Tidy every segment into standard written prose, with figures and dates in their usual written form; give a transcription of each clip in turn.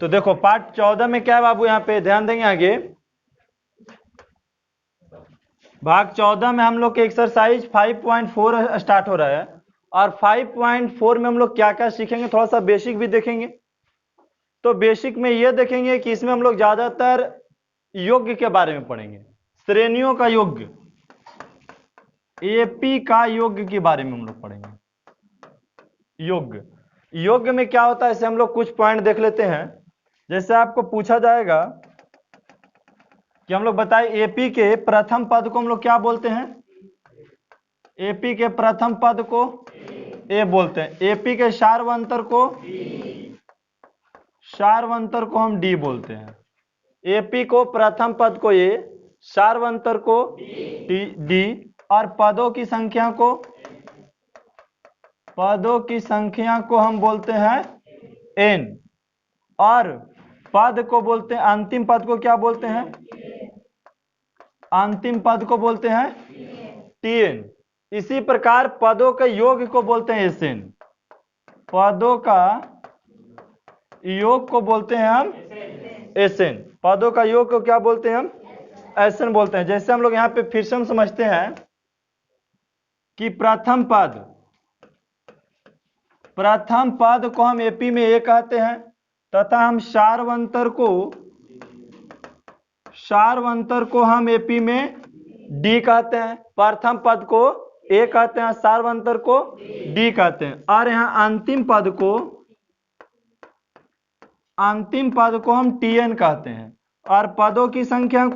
तो देखो पार्ट 14 में क्या है बाबू, यहाँ पे ध्यान देंगे आगे। भाग 14 में हम लोग के एक्सरसाइज 5.4 स्टार्ट हो रहा है, और 5.4 में हम लोग क्या क्या सीखेंगे, थोड़ा सा बेसिक भी देखेंगे। तो बेसिक में ये देखेंगे कि इसमें हम लोग ज्यादातर योग्य के बारे में पढ़ेंगे, श्रेणियों का योग्य, एपी का योग्य के बारे में हम लोग पढ़ेंगे। योग्य में क्या होता है, इसे हम लोग कुछ पॉइंट देख लेते हैं। जैसे आपको पूछा जाएगा कि हम लोग बताए एपी के प्रथम पद को हम लोग क्या बोलते हैं, एपी के प्रथम पद को ए बोलते हैं, एपी के सार्वंतर को हम डी बोलते हैं। एपी को प्रथम पद को ए, सार्वंतर को डी, और पदों की संख्या को हम बोलते हैं एन, और पद को बोलते हैं, अंतिम पद को क्या बोलते हैं, अंतिम पद को बोलते हैं टीएन। इसी प्रकार पदों के योग को बोलते हैं एसएन, पदों का योग को बोलते हैं हम एसएन, पदों का योग को क्या बोलते हैं हम एसएन बोलते हैं। जैसे हम लोग यहाँ पे फिर से हम समझते हैं कि प्रथम पद को हम एपी में ए कहते हैं, तथा हम सार्वंतर को हम एपी में डी कहते हैं। प्रथम पद को ए कहते हैं, सार्वंतर को डी कहते हैं, और यहाँ अंतिम पद को हम टीएन कहते हैं, और पदों की संख्या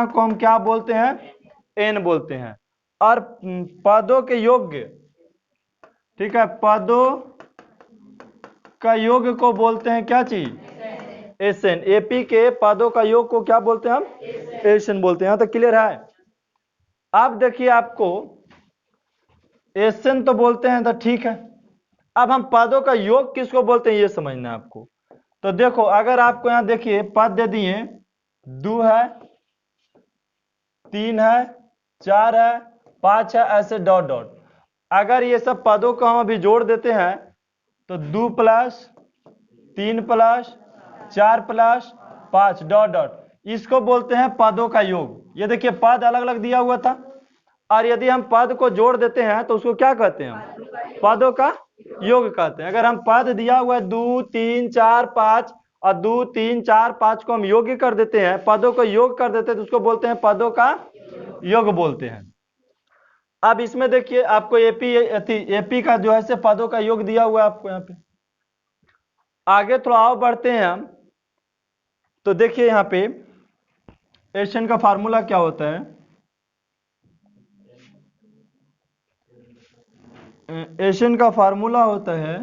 को हम क्या बोलते हैं, एन बोलते हैं। और पदों के योग्य, ठीक है, पदों का योग को बोलते हैं क्या चीज, एसएन। एपी के पदों का योग को क्या बोलते हैं हम, एसएन बोलते हैं। यहां तक क्लियर है। अब देखिए आपको एसएन तो बोलते हैं तो ठीक है, अब हम पदों का योग किसको बोलते हैं ये समझना है आपको। तो देखो अगर आपको यहां देखिए पद दे दिए 2 है, 3 है, 4 है, 5 है, ऐसे डॉट डॉट, अगर ये सब पदों को हम अभी जोड़ देते हैं तो 2 + 3 + 4 + 5 डॉट डॉट, इसको बोलते हैं पदों का योग। ये देखिए पद अलग अलग दिया हुआ था, और यदि हम पद को जोड़ देते हैं तो उसको क्या कहते हैं, हम पदों का योग कहते हैं। अगर हम पद दिया हुआ है 2 3 4 5 और 2 3 4 5 को हम योग कर देते हैं, पदों को योग कर देते हैं, तो उसको बोलते हैं पदों का योग बोलते हैं। अब इसमें देखिए आपको एपी का जो है से पदों का योग दिया हुआ है आपको यहाँ पे। आगे थोड़ा और बढ़ते हैं हम, तो देखिए यहाँ पे एसएन का फार्मूला क्या होता है। एसएन का फार्मूला होता है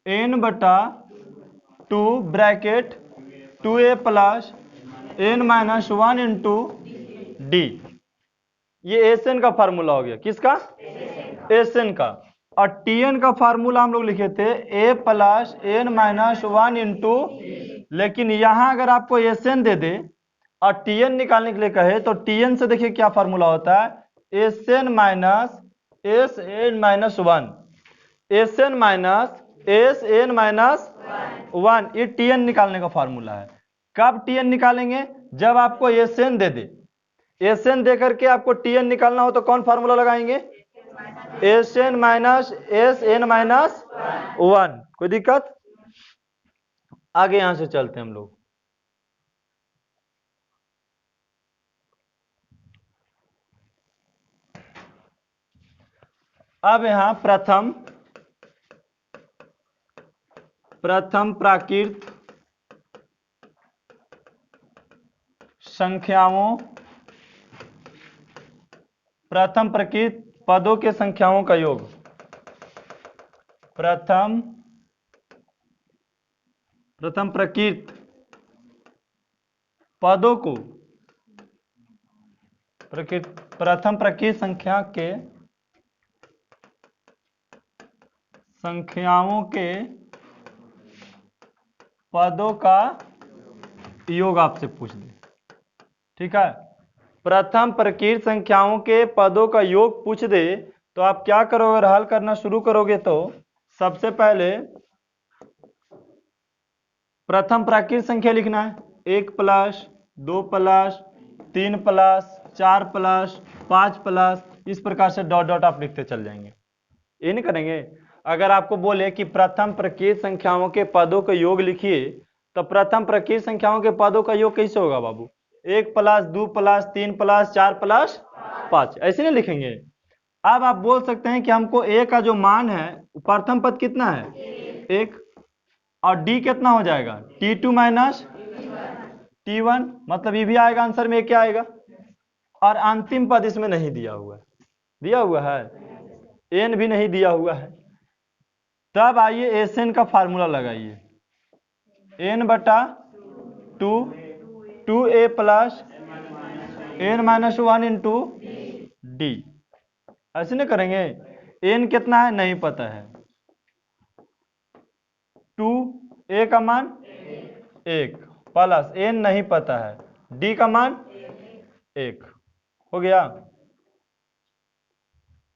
n/2 bracket 2a + n-1 × d। ये एसएन का फार्मूला हो गया, किसका, एसएन का। और टीएन का फार्मूला हम लोग लिखे थे a + n-1 × लेकिन यहां अगर आपको एसएन दे दे और टीएन निकालने के लिए कहे तो टीएन से देखिए क्या फार्मूला होता है, एसएन - SN-1, SN-1, ये टीएन निकालने का फार्मूला है। कब टीएन निकालेंगे, जब आपको एसएन दे दे, एसएन दे करके आपको टीएन निकालना हो तो कौन फार्मूला लगाएंगे, SN - SN-1। कोई दिक्कत, आगे यहां से चलते हैं हम लोग। अब यहां प्रथम प्राकृत संख्याओं, प्रथम प्राकृत पदों के संख्याओं का योग, प्रथम प्राकृत पदों को प्रथम प्राकृत संख्याओं के पदों का योग आपसे पूछ दे, ठीक है। प्रथम प्राकृत संख्याओं के पदों का योग पूछ दे तो आप क्या करोगे, हल करना शुरू करोगे तो सबसे पहले प्रथम प्राकृत संख्या लिखना है, 1 plus 2 plus 3 plus 4 plus 5 plus, इस प्रकार से डॉट डॉट आप लिखते चल जाएंगे। ये नहीं करेंगे। अगर आपको बोले कि प्रथम प्राकृत संख्याओं के पदों का योग लिखिए, तो प्रथम प्राकृत संख्याओं के पदों का योग कैसे होगा बाबू? 1 प्लस 2 प्लस 3 प्लस 4 प्लस 5, ऐसे नहीं लिखेंगे। अब आप बोल सकते हैं कि हमको a का जो मान है प्रथम पद कितना है? 1, और d कितना हो जाएगा? t2 माइनस t1, मतलब ये भी आएगा आंसर में, क्या आएगा? और अंतिम पद इसमें नहीं दिया हुआ है, दिया हुआ है n भी नहीं दिया हुआ है। तब आइए Sn का फार्मूला लगाइए, n बटा 2 2a plus n minus 1 into D. ऐसे नहीं करेंगे। n कितना है नहीं पता है, 2 a का मान 1 प्लस n नहीं पता है, d का मान 1 हो गया।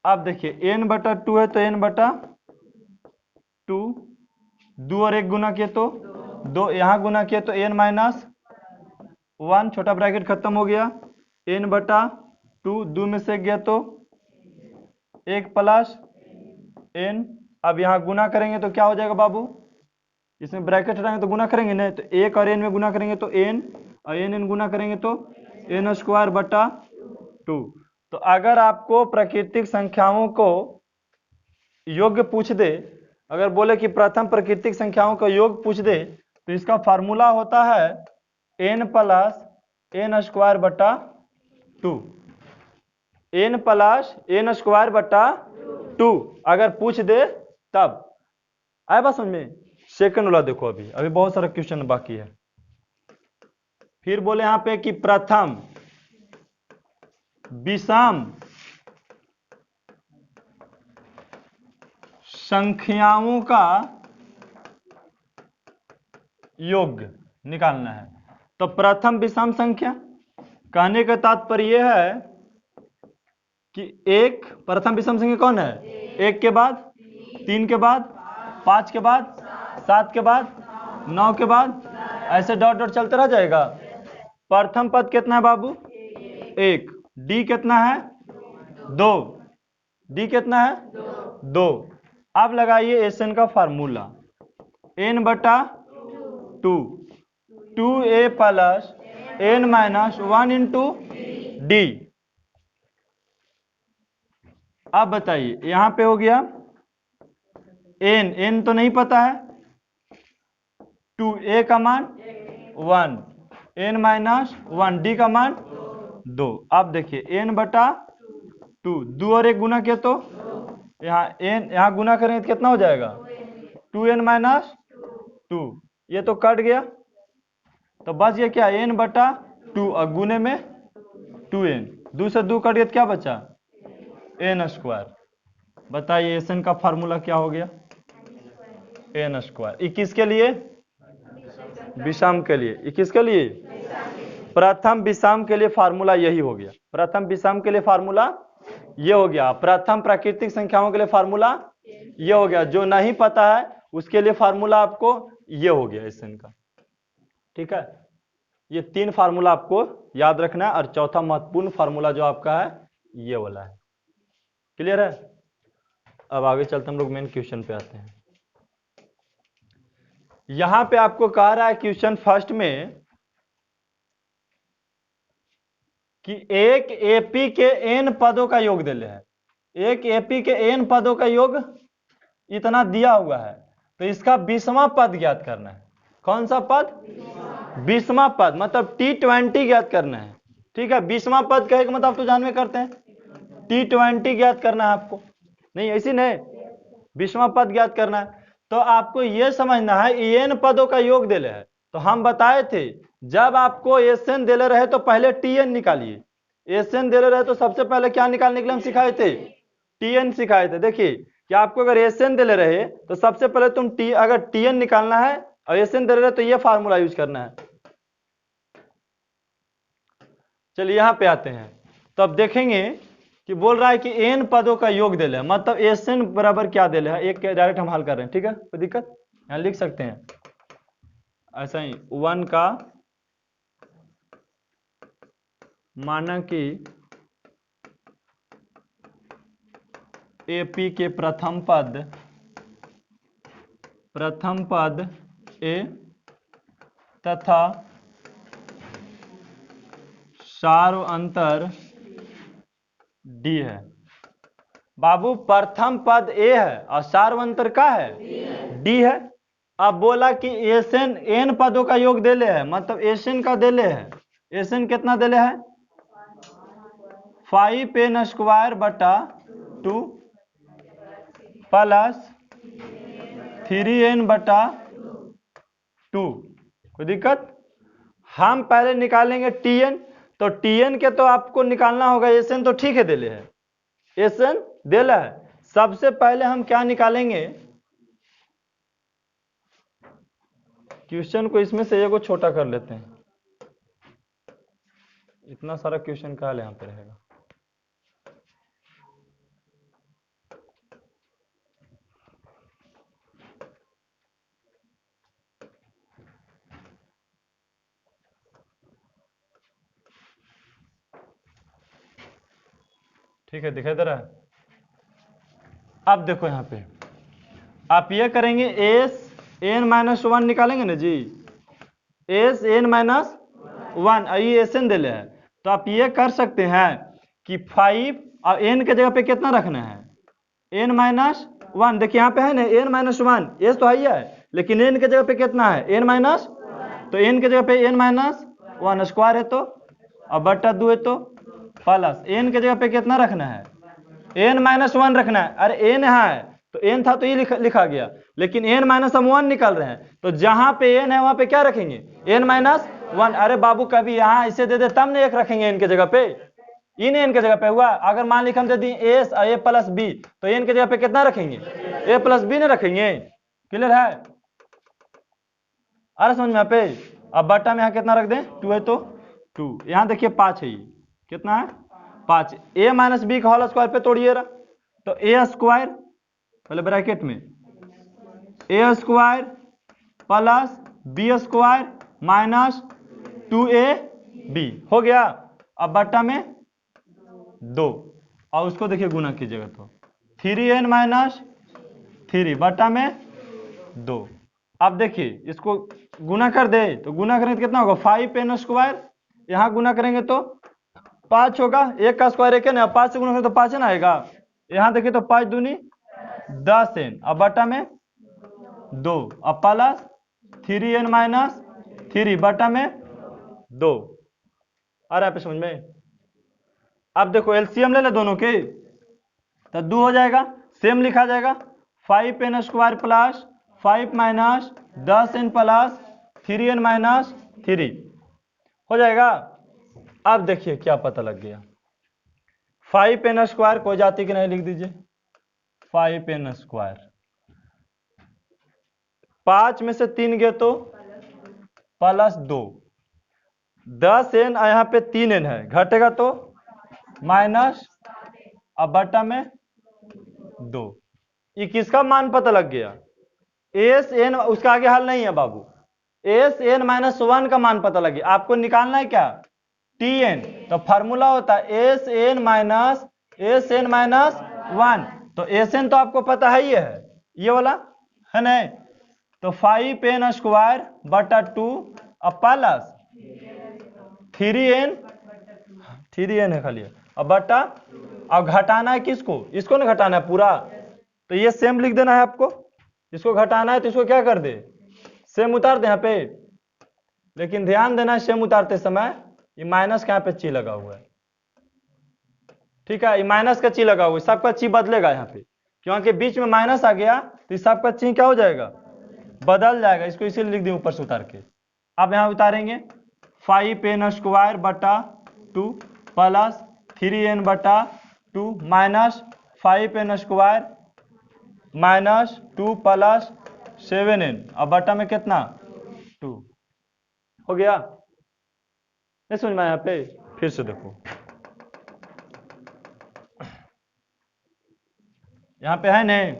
अब देखिए n बटा 2 है तो n बटा 2, 2 और 1 गुना किए तो 2, यहाँ गुना किए तो n माइनस 1, छोटा ब्रैकेट खत्म हो गया, n बटा 2, 2 में से गया तो 1 प्लस n। अब यहाँ गुना करेंगे तो क्या हो जाएगा बाबू? इसमें ब्रैकेट हटाएंगे तो गुना करेंगे नहीं, तो 1 और n में गुना करेंगे तो n, और n गुना करेंगे तो n स्क्वायर बटा 2। तो अगर आपको प्राकृतिक संख्याओं को योग पूछ दे, अगर बोले कि प्रथम प्राकृतिक संख्याओं का योग पूछ दे, तो इसका फार्मूला होता है n प्लस n स्क्वायर बटा 2, n प्लस n स्क्वायर बटा 2 अगर पूछ दे तब। आए बात समझ में? सेकंड वाला देखो, अभी बहुत सारा क्वेश्चन बाकी है। फिर बोले यहां पे कि प्रथम विषम संख्याओं का योग निकालना है। तो प्रथम विषम संख्या कहने का तात्पर्य यह है कि एक प्रथम विषम संख्या कौन है? 1 के बाद 3 के बाद 5 के बाद 7 के बाद 9 के बाद, ऐसे डॉट डॉट चलते रह जाएगा। प्रथम पद कितना है बाबू? 1, डी कितना है? 2, डी कितना है? 2। अब लगाइए Sn का फार्मूला, n बटा 2, 2a plus n minus 1 into D. अब बताइए यहां पे हो गया n तो नहीं पता है, 2a का मान 1, n माइनस 1, d का मान 2। अब देखिए n बटा 2, 2 और 1 गुना किया तो यहाँ गुना करेंगे तो कितना हो जाएगा? 2n माइनस 2, ये तो कट गया, तो बच गया क्या? n बटा 2 और गुने में 2n, 2 से 2 कट गया तो क्या बचा? n square. बताइए Sn का फार्मूला क्या हो गया? n square. ये किसके लिए? विषम के लिए। ये किसके लिए? प्रथम विषम के लिए फार्मूला यही हो गया। प्रथम विषम के लिए फार्मूला ये हो गया। प्रथम प्राकृतिक संख्याओं के लिए फार्मूला ये हो गया। जो नहीं पता है उसके लिए फार्मूला आपको ये हो गया Sn का। ठीक है, ये 3 फार्मूला आपको याद रखना है, और चौथा महत्वपूर्ण फार्मूला जो आपका है ये वाला है। क्लियर है? अब आगे चलते हम लोग मेन क्वेश्चन पे आते हैं। यहां पे आपको कह रहा है क्वेश्चन फर्स्ट में कि एक एपी के n पदों का योग दे है। एक एपी के n पदों का योग इतना दिया हुआ है, तो इसका 20वां पद ज्ञात करना है। कौन सा पद? 20वां पद, मतलब T20 ज्ञात करना है। ठीक है, 20वां पद कहे का मतलब तो जानवे करते हैं, T20 ज्ञात करना है आपको। नहीं ऐसी नहीं, 20वां पद ज्ञात करना है। तो आपको यह समझना है n पदों का योग दे है। तो हम बताए थे जब आपको Sn दे रहे तो पहले Tn निकालिए। Sn दे रहे तो सबसे पहले क्या निकालने के लिए हम सिखाए थे? Tn सिखाए थे। देखिए कि आपको अगर Sn दे रहे तो सबसे पहले तुम अगर Tn निकालना है और Sn दे रहे तो ये फार्मूला यूज करना है। चलिए यहां पे आते हैं, तो अब देखेंगे कि बोल रहा है कि n पदों का योग दे है, मतलब Sn बराबर क्या दे है, एक डायरेक्ट हम हल कर रहे हैं, ठीक है, कोई दिक्कत, यहाँ लिख सकते हैं ऐसा ही 1 का माना कि AP के प्रथम पद A तथा सार्वअंतर D है। बाबू प्रथम पद A है और सार्वअंतर का है D है। अब बोला कि Sn n पदों का योग देले है, मतलब Sn का देले है, Sn कितना देले है 5n स्क्वायर बटा 2 प्लस 3n बटा 2। कोई दिक्कत, हम पहले निकालेंगे Tn, तो Tn के तो आपको निकालना होगा, Sn तो ठीक है देले है, Sn देला है। सबसे पहले हम क्या निकालेंगे, क्वेश्चन को इसमें से एगो छोटा कर लेते हैं, इतना सारा क्वेश्चन का यहाँ पे रहेगा। ठीक है, दिखाई दे रहा है। अब देखो यहाँ पे आप ये करेंगे Sn-1 निकालेंगे ना जी, Sn-1 ये Sn दे ले है, तो आप ये कर सकते हैं कि 5 और n के जगह पे कितना रखना है n-1। देखिए यहाँ पे है ना n-1, s तो है, लेकिन n के जगह पे कितना है n-, तो n के जगह पे n-1 स्क्वायर है, तो अब बटा 2 है, तो प्लस n के जगह पे कितना रखना है n-1 रखना है। अरे n है तो n था तो ये लिखा गया, लेकिन n-1 निकाल रहे हैं, तो जहां पे n है वहां पे क्या रखेंगे n-1। अरे बाबू कभी यहाँ इसे दे दे तब नहीं एक रखेंगे n के जगह पे, इन n के जगह पे हुआ। अगर मान लिख हम दे दी s और a प्लस b, तो n के जगह पे कितना रखेंगे a प्लस b नहीं रखेंगे। क्लियर है, अरे समझ में यहाँ पे। अब बटा में यहाँ कितना रख दें 2 है, तो 2 यहाँ देखिए 5 है, ये कितना है 5, a माइनस बी का होल स्क्वायर पे तोड़िए रहा, तो a स्क्वायर पहले ब्रैकेट में a square plus b square minus 2ab हो गया। अब बट्टा में 2 और उसको देखिए गुना कीजिएगा, तो 3n माइनस 3 बट्टा में 2। अब देखिए इसको गुना कर दे, तो गुना करेंगे तो कितना होगा 5n स्क्वायर, यहाँ गुना करेंगे तो 5 होगा, एक का स्क्वायर एक है ना, 5 से गुना करें तो 5 न आएगा। यहाँ देखिए तो 5 दूनी 10n, अब बटा में 2, अब प्लस 3n माइनस 3 बटा में 2। आ रहा है समझ में। अब देखो एलसीएम ले ले दोनों के, तो 2 हो जाएगा, सेम लिखा जाएगा 5n square plus 5 minus 10n plus 3n minus 3 हो जाएगा। अब देखिए क्या पता लग गया, 5n स्क्वायर कोई जाती कि नहीं लिख दीजिए, 5n स्क्वायर 5 में से 3 गए तो प्लस 2, 10n यहाँ पे 3n है, घटेगा तो माइनस, अब बटा में 2। ये किसका मान पता लग गया Sn, उसका आगे हल नहीं है बाबू, Sn-1 का मान पता लग गया। आपको निकालना है क्या Tn, तो फार्मूला होता है Sn-1, तो Sn तो आपको पता है ही है, ये वाला है नहीं, तो 5n स्क्वायर बटा 2 अब प्लस 3n है खाली, अब बटा, अब घटाना है किसको, इसको ना घटाना है पूरा, तो ये सेम लिख देना है आपको, इसको घटाना है तो इसको क्या कर दे सेम उतार दे यहाँ पे, लेकिन ध्यान देना है सेम उतारते समय ये माइनस का यहाँ पे ची लगा हुआ है, ठीक है, ये माइनस का ची लगा हुआ है, सबका ची बदलेगा यहाँ पे, क्योंकि बीच में माइनस आ गया तो सबका ची क्या हो जाएगा बदल जाएगा, इसको इसीलिए लिख दी ऊपर से उतार के। अब यहाँ उतारेंगे 5n स्क्वायर बटा 2 प्लस 3n बटा 2 minus 5n square minus 2 plus 7n, अब बटा में कितना 2 हो गया। नहीं समझ में यहाँ पे, फिर से देखो यहाँ पे है नहीं,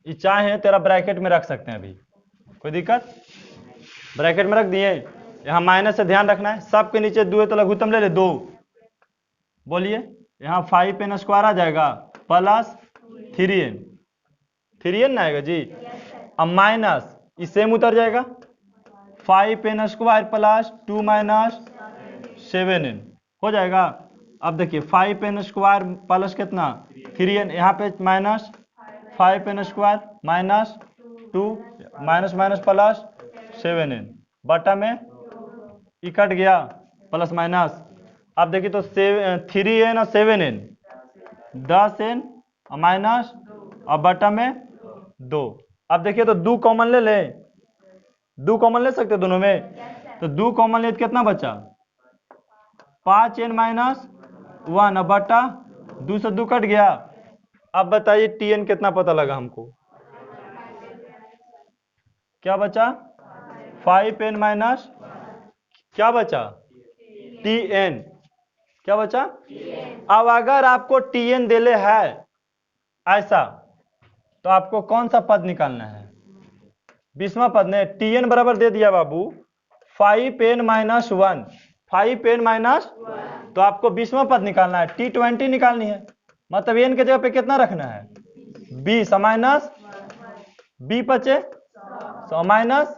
ये चाहे तेरा ब्रैकेट में रख सकते हैं, अभी कोई दिक्कत, ब्रैकेट में रख दिए। यहाँ माइनस से ध्यान रखना है, सबके नीचे 2 है तो लघुत्तम ले ले 2। बोलिए, यहाँ 5n स्क्वायर आ जाएगा प्लस 3n, 3n ना आएगा जी। अब माइनस इस सेम उतर जाएगा, 5n square plus 2 minus 7n हो जाएगा। अब देखिए 5n स्क्वायर प्लस कितना 3n, यहाँ पे minus 5n square minus 2 minus minus plus 7n बटा में ई कट गया प्लस माइनस। अब देखिए तो 3n और 7n 10n माइनस और बटा में 2। अब देखिए तो 2 कॉमन ले ले, 2 कॉमन ले सकते दोनों में, तो 2 कॉमन ले तो कितना बचा 5n माइनस 1 बटा 2 से 2 कट गया। अब बताइए tn कितना पता लगा हमको, क्या बचा 5n माइनस क्या बचा tn, क्या बचा। अब अगर आपको tn देले है ऐसा तो आपको कौन सा पद निकालना है, 20वां पद ने। tn बराबर दे दिया बाबू 5n माइनस 1, 5n माइनस, तो आपको 20वां पद निकालना है, t20 निकालनी है। मतलब n के जगह पे कितना रखना है 20 माइनस b बचे 100 माइनस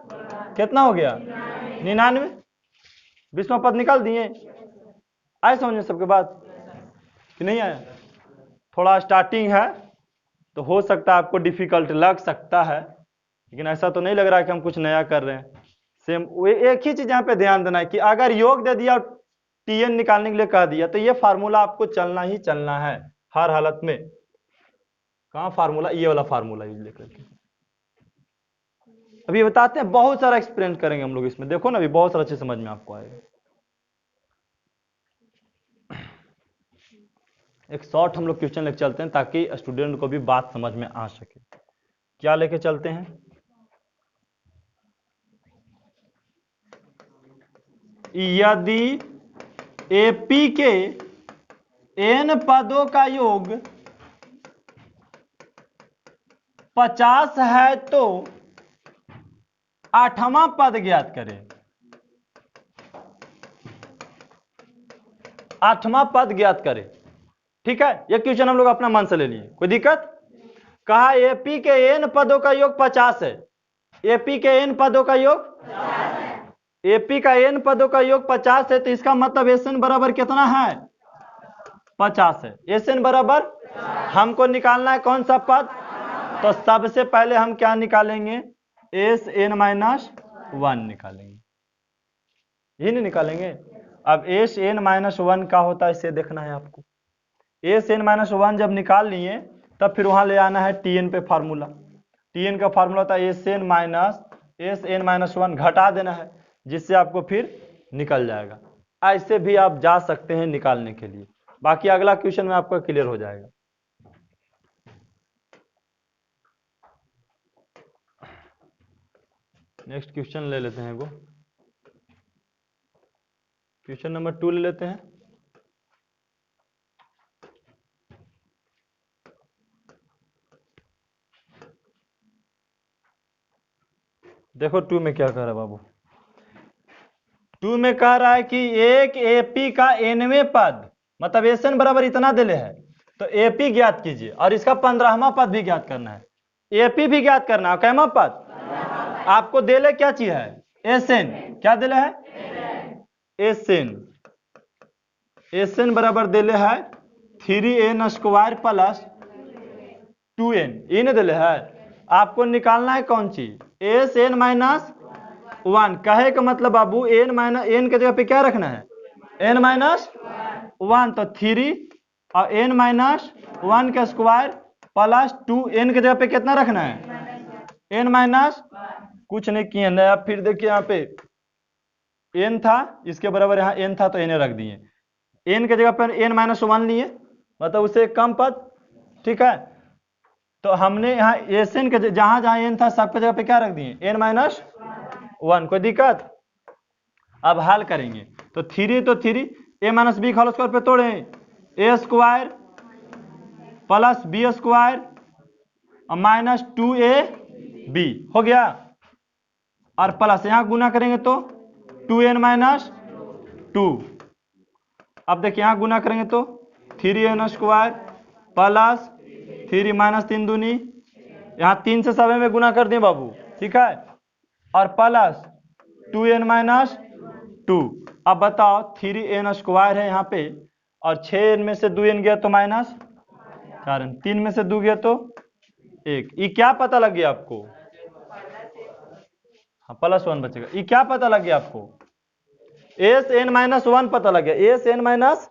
कितना हो गया 99, 20वां पद निकाल दिए। आए समझ सबके बात कि नहीं आया? थोड़ा स्टार्टिंग है तो हो सकता है आपको डिफिकल्ट लग सकता है, लेकिन ऐसा तो नहीं लग रहा है कि हम कुछ नया कर रहे हैं। सेम एक ही चीज यहाँ पे ध्यान देना है कि अगर योग दे दिया और tn निकालने के लिए कह दिया तो ये फार्मूला आपको चलना ही चलना है हर हालत में। कहाँ फार्मूला, ये वाला फार्मूला यूज लेकर के अभी बताते हैं, बहुत सारा एक्सपेरिमेंट करेंगे हम लोग इसमें, देखो ना अभी बहुत सारा चीज समझ में आपको आएगा। एक शॉर्ट हम लोग क्वेश्चन लेके चलते हैं ताकि स्टूडेंट को भी बात समझ में आ सके। क्या लेके चलते हैं, यदि एपी के n पदों का योग 50 है तो 8वां पद ज्ञात करें। 8वां पद ज्ञात करें, ठीक है। ये क्वेश्चन हम लोग अपना मन से ले लिए, कोई दिक्कत। कहा एपी के n पदों का योग 50 है, एपी के n पदों का योग 50 है, एपी का n पदों का योग 50 है, तो इसका मतलब एसएन बराबर कितना है 50 है। एसएन बराबर हमको निकालना है कौन सा पद, तो सबसे पहले हम क्या निकालेंगे एस एन माइनस 1 निकालेंगे, यही नहीं निकालेंगे। अब एस एन माइनस 1 का होता है इसे देखना है आपको। एस एन माइनस 1 जब निकाल लिए तब फिर वहां ले आना है टीएन पे फार्मूला। टीएन का फार्मूला होता है एस एन माइनस 1 घटा देना है, जिससे आपको फिर निकल जाएगा। ऐसे भी आप जा सकते हैं निकालने के लिए, बाकी अगला क्वेश्चन में आपका क्लियर हो जाएगा। नेक्स्ट क्वेश्चन ले लेते हैं, वो क्वेश्चन नंबर 2 ले लेते हैं। देखो 2 में क्या कह रहा है बाबू, 2 में कह रहा है कि एक एपी का nवें पद, मतलब एसएन बराबर इतना दिले है, तो एपी ज्ञात कीजिए और इसका 15वां पद भी ज्ञात करना है। एपी भी ज्ञात करना है, कैमा पद आपको दिले क्या चीज है एसएन, क्या दिले है एसएन। एसएन बराबर दिले है 3n स्क्वायर प्लस 2n, इन दिले है। आपको निकालना है कौन चीज एस एन माइनस 1। कहे का मतलब बाबू एन माइनस एन के जगह पे क्या रखना है एन माइनस 1, तो 3 और एन माइनस 1 का स्क्वायर प्लस 2, एन के जगह पे कितना रखना है एन माइनस, कुछ नहीं किए नया। फिर देखिए यहाँ पे एन था, इसके बराबर यहाँ एन था तो एन रख दिए, एन के जगह पर एन माइनस 1 लिए, मतलब उससे कम पद, ठीक है। तो हमने यहाँ एस एन के जहां जहां एन था सबके जगह पे क्या रख दिए एन माइनस 1, कोई दिक्कत। अब हल करेंगे तो 3 तो 3, ए माइनस बी होल स्क्वायर पे तोड़े, ए स्क्वायर प्लस बी स्क्वायर और माइनस 2ab हो गया, और प्लस यहां गुना करेंगे तो 2n माइनस 2। अब देखिए यहां गुना करेंगे तो 3n स्क्वायर प्लस 3 माइनस 3 दूनी, यहाँ 3 से सब में गुना कर दिए बाबू, ठीक है, और प्लस 2n माइनस 2। अब बताओ 3n स्क्वायर है यहाँ पे, और 6n में से 2n गया तो माइनस 4n, 3 में से 2 गया तो 1। ये क्या पता लग गया आपको? हाँ प्लस 1 बचेगा। ये क्या पता लग गया आपको? एस एन माइनस 1 पता लग गया, एस एन माइनस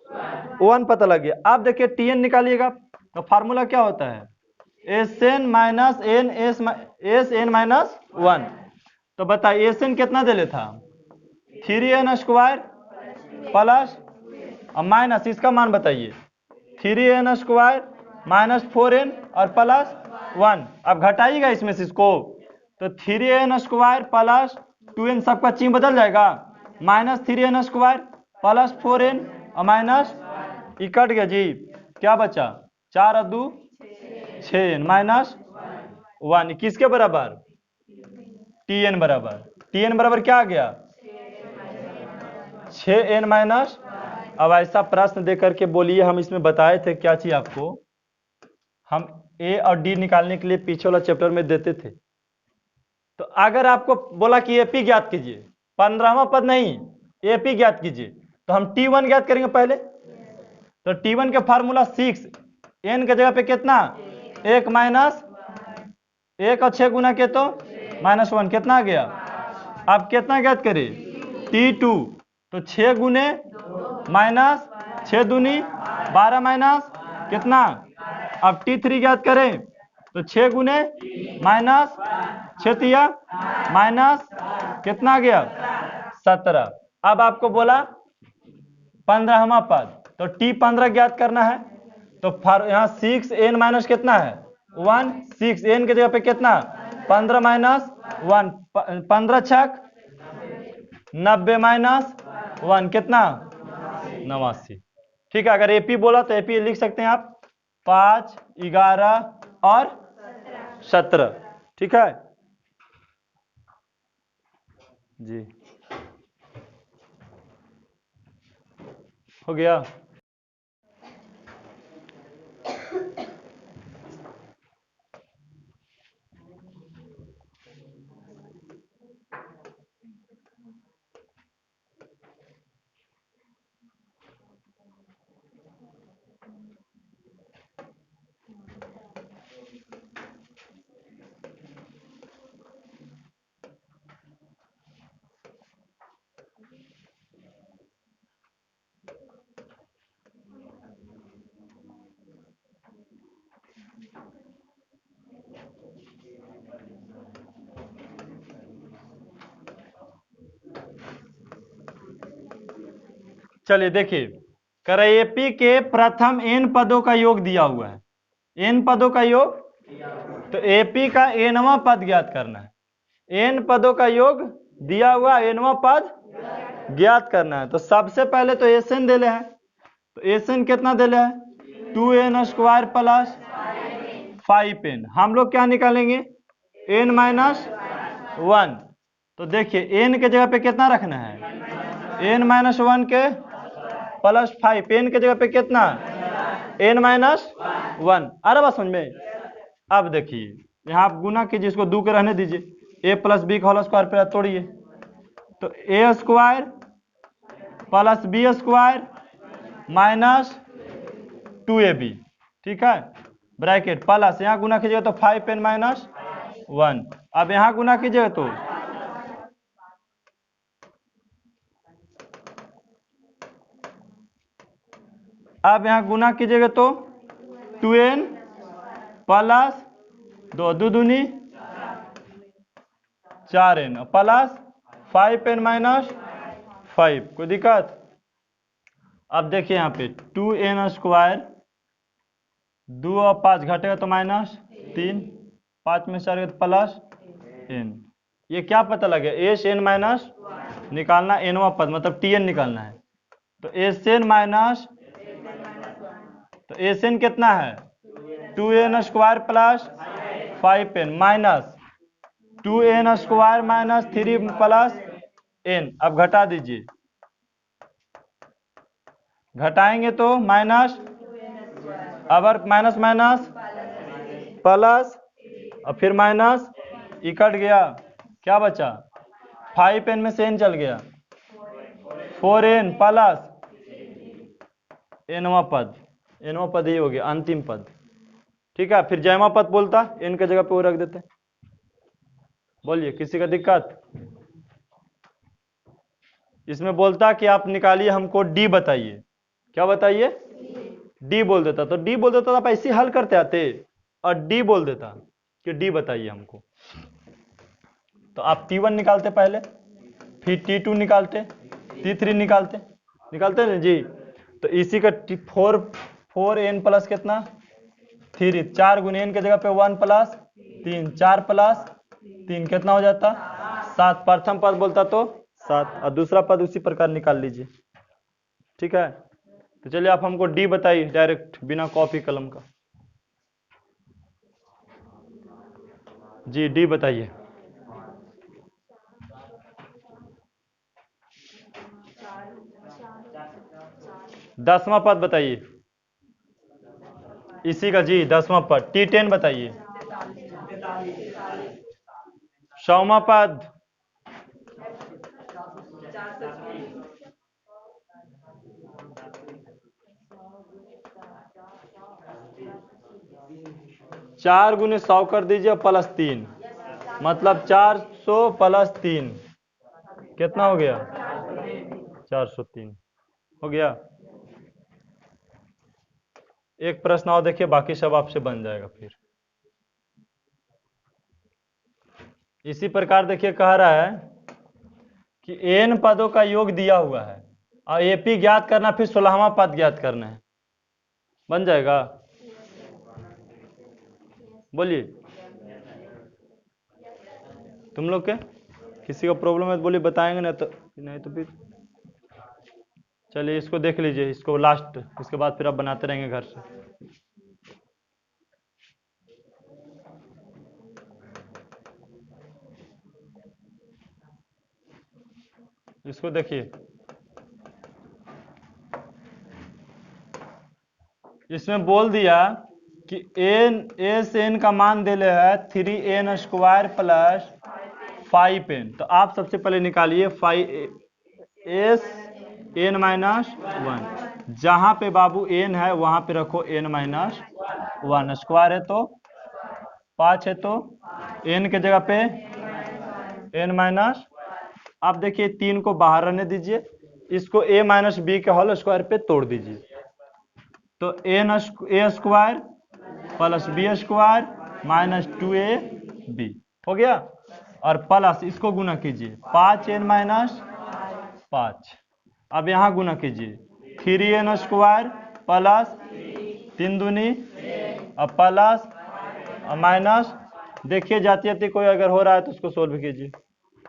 1 पता लग गया। अब देखिए टीएन निकालिएगा तो फार्मूला क्या होता है? S N minus N S N minus 1। तो बताइए एस एन कितना दे था? 3n स्क्वायर प्लस और माइनस इसका मान बताइए, 3n स्क्वायर माइनस 4n और प्लस 1। अब घटाइएगा इसमें से इसको, तो 3n स्क्वायर प्लस 2n सबका चिन्ह बदल जाएगा, minus 3n square plus 4n और माइनस ये कट गया जी, क्या बचा? 4 और 2 6n माइनस 1 किसके बराबर? tn बराबर, tn बराबर क्या आ गया? 6n minus. अब ऐसा प्रश्न दे करके बोलिए, हम इसमें बताए थे क्या चीज आपको, हम ए और डी निकालने के लिए पीछे वाला चैप्टर में देते थे। तो अगर आपको बोला कि एपी ज्ञात कीजिए, 15वां पद नहीं, एपी ज्ञात कीजिए, तो हम T1 ज्ञात करेंगे पहले। तो T1 का फार्मूला 6, n के जगह पे कितना? 1 माइनस 1 और 6 गुना के तो माइनस 1, कितना आ गया? अब कितना ज्ञात करें? T2, तो 6 गुने माइनस 6 दूनी 12 माइनस कितना? अब T3 ज्ञात करें तो 6 गुने माइनस 6 तिया माइनस कितना आ गया? 17। अब आपको बोला 15वां पद, तो T15 ज्ञात करना है। तो यहाँ 6n माइनस कितना है? 1। 6n के जगह पे कितना? 15 माइनस 1, 15 छक 90 माइनस 1 कितना? 89। ठीक है, अगर एपी बोला तो एपी लिख सकते हैं आप 5, 11 और 17। ठीक है जी, हो गया। चलिए देखिए, एपी के प्रथम n पदों का योग दिया हुआ है, n पदों का योग, तो एपी का nवां पद ज्ञात करना है। n पदों का योग दिया हुआ, nवां पद ज्ञात करना है। तो सबसे पहले तो एसएन देले है, तो एसएन कितना देले है? 2n square plus 5n। हम लोग क्या निकालेंगे? n minus 1। तो देखिए n के जगह पे कितना रखना है? n माइनस 1 के प्लस 5, n के जगह पे कितना? n minus 1। आ रहा बात समझ में? अब देखिए यहाँ आप गुना कीजिए, इसको 2 के रहने दीजिए, a प्लस बी का होल स्क्वायर पे तोड़िए, तो a square plus B square minus 2ab, ठीक है, ब्रैकेट प्लस यहाँ गुना कीजिएगा तो 5n माइनस 1। अब यहाँ गुना कीजिएगा तो अब यहाँ गुना कीजिएगा तो 2n प्लस 2 दूनी 4n प्लस 5n माइनस 5। कोई दिक्कत? अब देखिए यहाँ पे 2n स्क्वायर, 2 और 5 घटेगा तो माइनस 3, 5 में 4 प्लस n। ये क्या पता लगे? एस एन माइनस निकालना, nवां पद मतलब tn निकालना है। तो एसएन माइनस, तो एसएन कितना है 2n square plus 5n minus 2n square minus 3 plus n। अब घटा दीजिए, घटाएंगे तो माइनस, अबर माइनस माइनस प्लस और फिर माइनस, ई कट गया, क्या बचा 5n में से n चल गया 4n प्लस nवां पद, nवां पद ही हो गया अंतिम पद। ठीक है, फिर जयमा पद बोलता n के जगह पे वो रख देते। बोलिए किसी का दिक्कत? इसमें बोलता कि आप निकालिए हमको d बताइए, क्या बताइए d बोल देता, तो d बोल देता तो आप ऐसे हल करते आते, और d बोल देता कि d बताइए हमको, तो आप t1 निकालते पहले, फिर t2 निकालते, t3 निकालते, निकालते ना जी। तो इसी का 4n प्लस कितना 3, 4 गुने n के जगह पे 1 प्लस 3, 4 प्लस 3 कितना हो जाता 7। प्रथम पद बोलता तो 7, और दूसरा पद उसी प्रकार निकाल लीजिए। ठीक है, तो चलिए आप हमको d बताइए डायरेक्ट बिना कॉपी कलम का। जी d बताइए। दसवां पद बताइए, इसी का जी 10वां पद। t10 बताइए। 100वां पद। चार गुने 100 कर दीजिए प्लस 3, मतलब 400 प्लस 3 कितना हो गया 403 हो गया। एक प्रश्न और देखिए, बाकी सब आपसे बन जाएगा। फिर इसी प्रकार देखिए कह रहा है कि n पदों का योग दिया हुआ है और एपी ज्ञात करना, फिर 16वां पद ज्ञात करना है, बन जाएगा? बोलिए तुम लोग के किसी का प्रॉब्लम है तो बोलिए, बताएंगे ना तो नहीं तो फिर चलिए इसको देख लीजिए, इसको लास्ट, इसके बाद फिर आप बनाते रहेंगे घर से। इसको देखिए, इसमें बोल दिया कि एस एन का मान दे ले है 3n स्क्वायर प्लस 5n। तो आप सबसे पहले निकालिए 5 एस एन माइनस 1, जहां पे बाबू n है वहां पे रखो n माइनस 1, स्क्वायर है तो 5 है तो n के जगह पे n माइनस। आप देखिए 3 को बाहर रहने दीजिए, इसको a माइनस बी के होल स्क्वायर पे तोड़ दीजिए, तो A square plus B square minus 2ab हो गया, और प्लस इसको गुना कीजिए 5n माइनस 5। अब यहाँ गुना कीजिए 3n स्क्वायर प्लस 3 दूनी और प्लस और माइनस। देखिए जाती जाती कोई अगर हो रहा है तो उसको सोल्व कीजिए।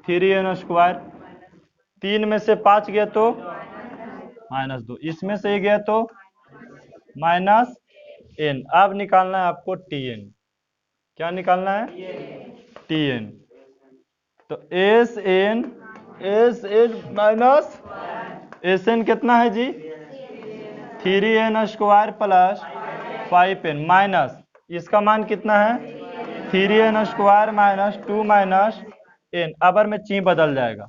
3n स्क्वायर, 3 में से 5 गया तो माइनस 2, इसमें से ये गया तो माइनस n। अब निकालना है आपको tn, क्या निकालना है tn। तो S N minus S N कितना है जी 3n square plus 5n minus इसका मान कितना है 3n square minus 2 minus n। अबर में ची बदल जाएगा,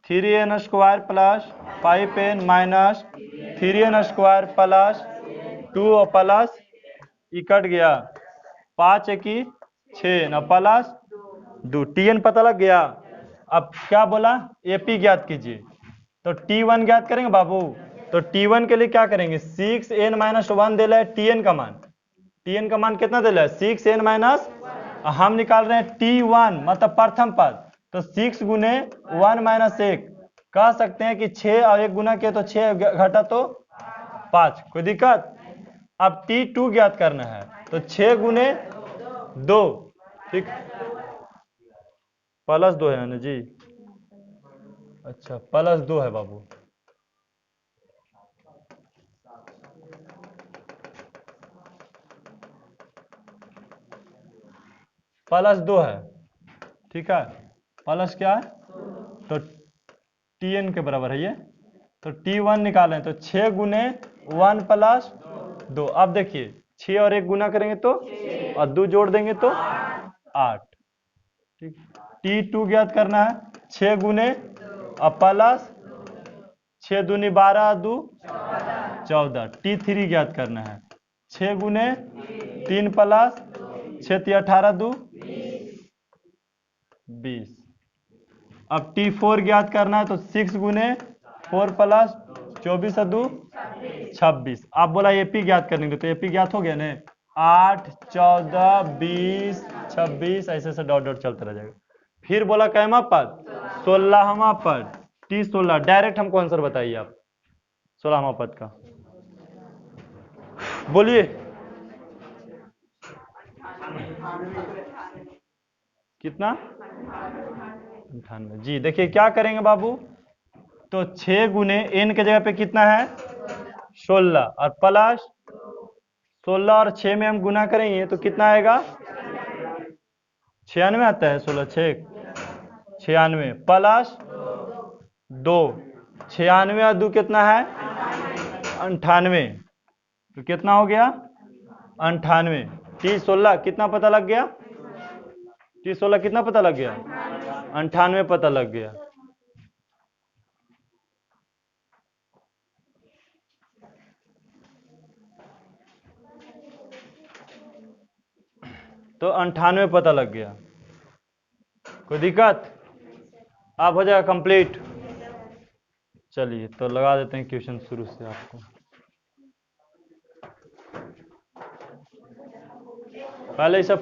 3n square plus 5n minus 3n square plus 2 और प्लस ई कट गया 5 की 6 न प्लस 2, tn पता लग गया। अब क्या बोला एपी ज्ञात कीजिए, तो t1 ज्ञात करेंगे बाबू। तो t1 के लिए क्या करेंगे 6n माइनस 1 दे रहा है tn का मान, tn का मान कितना दे रहा है 6n माइनस, हम निकाल रहे हैं t1 मतलब प्रथम पद, तो 6 गुने 1 माइनस 1, कह सकते हैं कि 6 और 1 गुना किया तो 6 घटा तो 5, कोई दिक्कत। अब t2 ज्ञात करना है, तो 6 गुने 2, ठीक प्लस 2 है ना जी, अच्छा प्लस 2 है बाबू। प्लस 2 है, ठीक है, प्लस क्या है, तो Tn के बराबर है ये, तो T1 निकालें तो 6 गुने 1 प्लस 2। अब देखिए 6 और 1 गुना करेंगे तो और 2 जोड़ देंगे तो 8, ठीक। T2 ज्ञात करना है, 6 गुने और प्लस 6 दूनी 12 2 14। T3 ज्ञात करना है, 6 गुने 3 प्लस 6 3 18 2 20। अब T4 ज्ञात करना है, तो 6 गुने 4 प्लस 24 2 26। आप बोला एपी ज्ञात करेंगे तो एपी ज्ञात हो गया ना, 8 14 20 26 ऐसे ऐसे डॉट डॉट चलता रह जाएगा। फिर बोला कैमा पद, 16वां पद, T16। डायरेक्ट हमको आंसर बताइए आप 16वां पद का, बोलिए। कितना, 98 जी। देखिए क्या करेंगे बाबू, तो 6 गुने n के जगह पे कितना है 16 और प्लस 16 और 6 में हम गुना करेंगे तो कितना आएगा 96 आता है, 16 6 96 प्लस 2, 96 और 2 कितना है 98, तो कितना हो गया 98। T16 कितना पता लग गया, T16 कितना पता लग गया 98 पता लग गया। तो 98 पता लग गया, कोई दिक्कत, आप हो जाएगा कंप्लीट। चलिए तो लगा देते हैं क्वेश्चन शुरू से आपको। पहले इसे